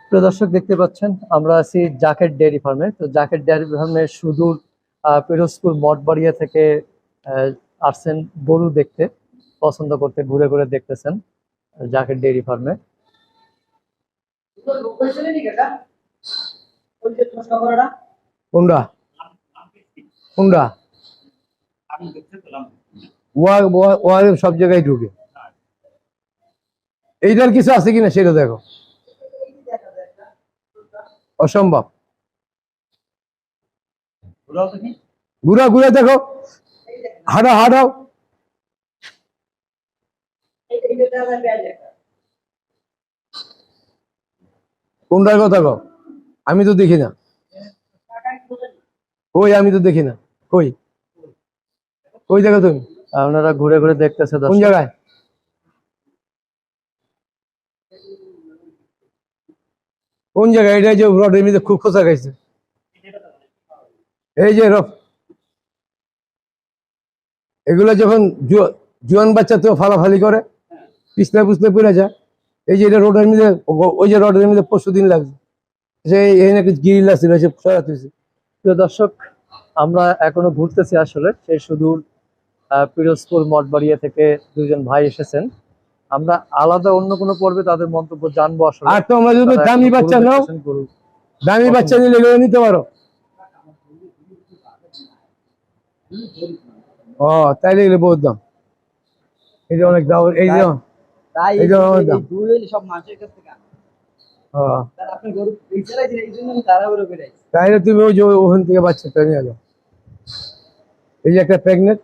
প্রিয় দর্শক দেখতে পাচ্ছেন আমরা আছি জাকের ডেয়ারি ফার্মে। তো জাকের ডেয়ারি ফার্মে সুদূর পিরোজপুর মঠবাড়িয়া থেকে আহ, আসছেন গরু দেখতে, পছন্দ করতে, ঘুরে ঘুরে দেখতেছেন জাকের ডেয়ারি ফার্মে। কোনটা কোনটা সব জায়গায় ঢুকে, এইটার কিছু আছে কিনা সেটা দেখো, অসম্ভব। ঘুরা ঘুরে দেখো, হাঁটাও হাঁটাও। কোনটার কথা কও? আমি তো দেখি না, কই আমি তো দেখি না, কই কই দেখো তুমি? আপনারা ঘুরে ঘুরে দেখতেছে কোন জায়গায়? কোন জায়গায়? এটা যে রড এমনিতে খুব খোঁচা খাইছে, এই যে রফ, এগুলো যখন জোয়ান বাচ্চা তো ফালাফালি করে, পিছলে পুছলে পড়ে যায়। এই যে এটা রোডের মধ্যে, ওই যে রোডের মধ্যে 25 দিন লাগছে, এই নাকি গিরিল ছিল, সে সরাতে হয়েছে। প্রিয় দর্শক, আমরা এখনো ঘুরতেছি আসলে সেই সুদূর পিরোজপুর মঠবাড়িয়া থেকে দুজন ভাই এসেছেন। আমরা আলাদা অন্য কোনো পর্বে তাদের মন্তব্য জানবো আসলে। আর তোমরা যদি দামি বাচ্চা নাও, দামি বাচ্চা নিলে এগুলো নিতে পারো। ও তাইলে এগুলো বহুত দাম, এই যে অনেক দাম, এই যে সব মানুষের কাছ থেকে। তাইলে তুমি ওই যে ওখান থেকে বাচ্চাটা নিয়ে এলো, এই যে একটা প্রেগনেন্ট।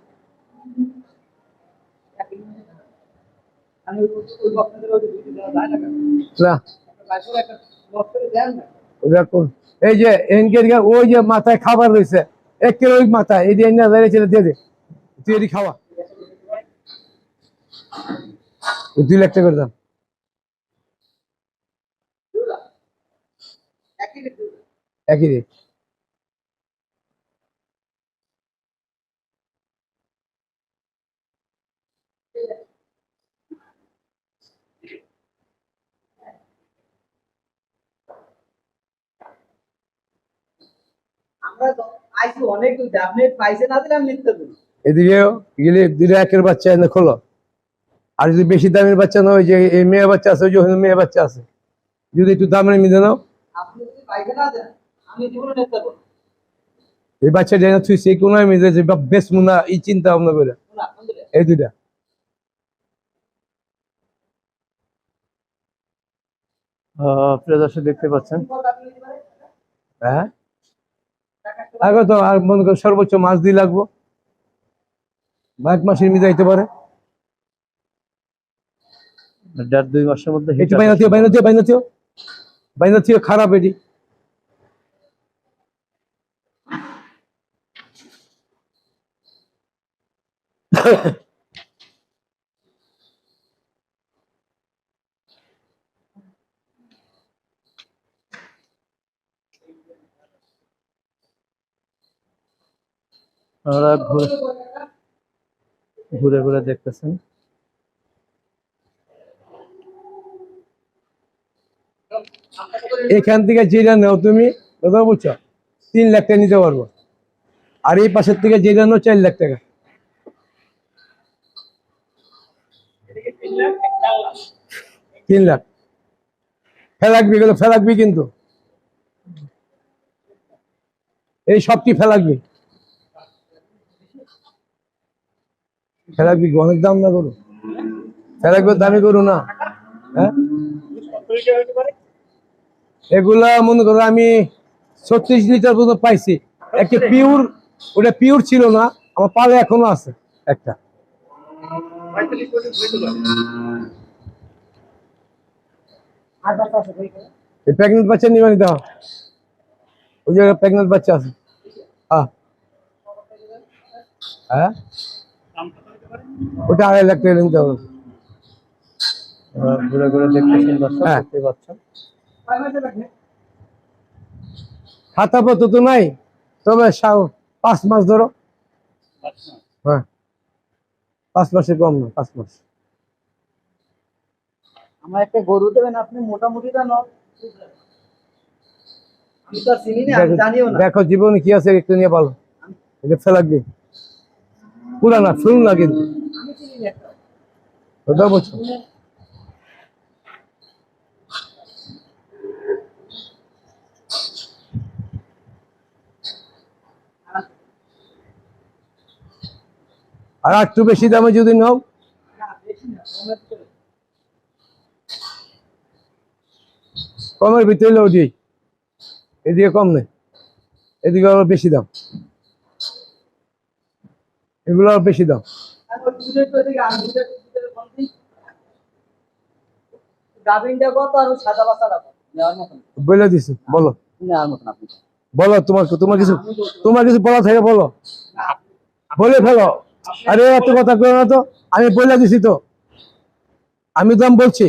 এই যে ওই যে মাথায় খাবার রয়েছে, 1 কিলো ওই মাথায়, এই দিয়ে দিয়ে দে, তুই এটি খাওয়া, 2 লাখ টাকা করে দাম। একই রেট। এদিকেও গেলে 2 লাখের বাচ্চা এনে খোলো। আর যদি বেশি দামের বাচ্চা না, ওই যে এই মেয়ে বাচ্চা আছে, ওই যে মেয়ে বাচ্চা আছে, যদি একটু দামের মিলে নাও, এই বাচ্চা যেন তুই সেই কোন মিলে বেশ মুনা, এই চিন্তা ভাবনা করে এই দুইটা। প্রিয় দর্শক দেখতে পাচ্ছেন, হ্যাঁ আগে তো আর মনে করো সর্বোচ্চ মাস 2 লাগবো, 1 মাসের মধ্যে যাইতে পারে, 1.5-2 মাসের মধ্যে। বাইনাথিও খারাপ এটি। আপনারা ঘুরে ঘুরে দেখতেছেন। এখান থেকে যেটা নাও তুমি, কথা বুঝছো, 3 লাখ টাকা নিতে পারবো। আর এই পাশের থেকে যেটা নাও 4 লাখ টাকা। 3 লাখ ফেলাকবি, এগুলো ফেলাকবি, কিন্তু এই সবটি ফেলাকবি, ফেলাকবি অনেক দাম না করো, ফেলাকবি দামি করো না। হ্যাঁ এগুলা মনে করো আমি 36 লিটার পর্যন্ত পাইছি, একটা পিওর, ওটা পিওর ছিল না, আমার পালে এখনো আছে একটা। প্রেগনেন্ট বাচ্চা নিবা নিতে, ওই জায়গায় প্রেগনেন্ট বাচ্চা আছে। হ্যাঁ ওটা 2.5 লাখ টাকা নিতে হবে। ঘুরে ঘুরে দেখতে পাচ্ছেন, খাতা পত্র তো নাই, তবে 5 মাস ধরো। হ্যাঁ 5 মাসের কম না, 5 মাস। আমার একটা গরু দেবেন আপনি, মোটামুটি দাম দেখো জীবনে কি আছে একটু নিয়ে পালো, এটা ফেলাকবি পুরা না, ফুল না কিন্তু ওটা বলছো। আর একটু বেশি দামে যদি নাও, কমের ভিতরে হলে ওটি, এদিকে কম নেই, এদিকে আরো বেশি দাম, এগুলো আরো বেশি দাম। বলে দিছি, বলো বলো, তোমার কিছু বলা থাকে বলো, বলে ফেলো। আরে এত কথা কেউ না তো, আমি বলে দিছি তো, আমি দাম বলছি।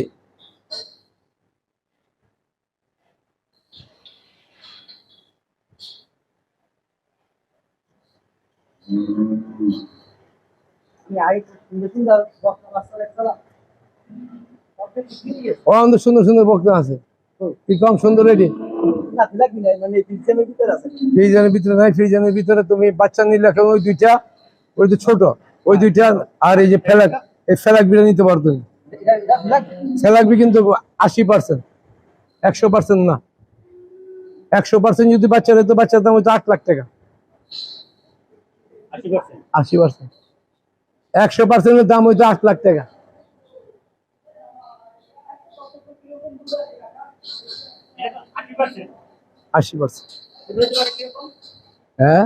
সুন্দর সুন্দর বক্তা আছে, কি কম সুন্দর রেডি। ফ্রিজের ভিতরে নাই, ফ্রিজের ভিতরে তুমি বাচ্চা নিলে এখন ওই দুইটা, ওই তো ছোট, ওই দুইটা আর এই যে ফেলাক, এই ফেলাক বিটা নিতে পারো তুমি। ফেলাক বি কিন্তু 80%, 100% না, 100% যদি বাচ্চা হতো, বাচ্চার দাম হয়তো 8 লাখ টাকা। 80%, 100% দাম হয়তো 8 লাখ টাকা। হ্যাঁ,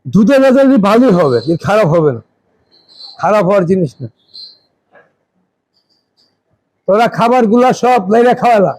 দুধের রেজাল্ট ভালোই হবে, খারাপ হবে না, খারাপ হওয়ার জিনিস না। তোরা খাবার গুলা সব লাইরা খাওয়ালা।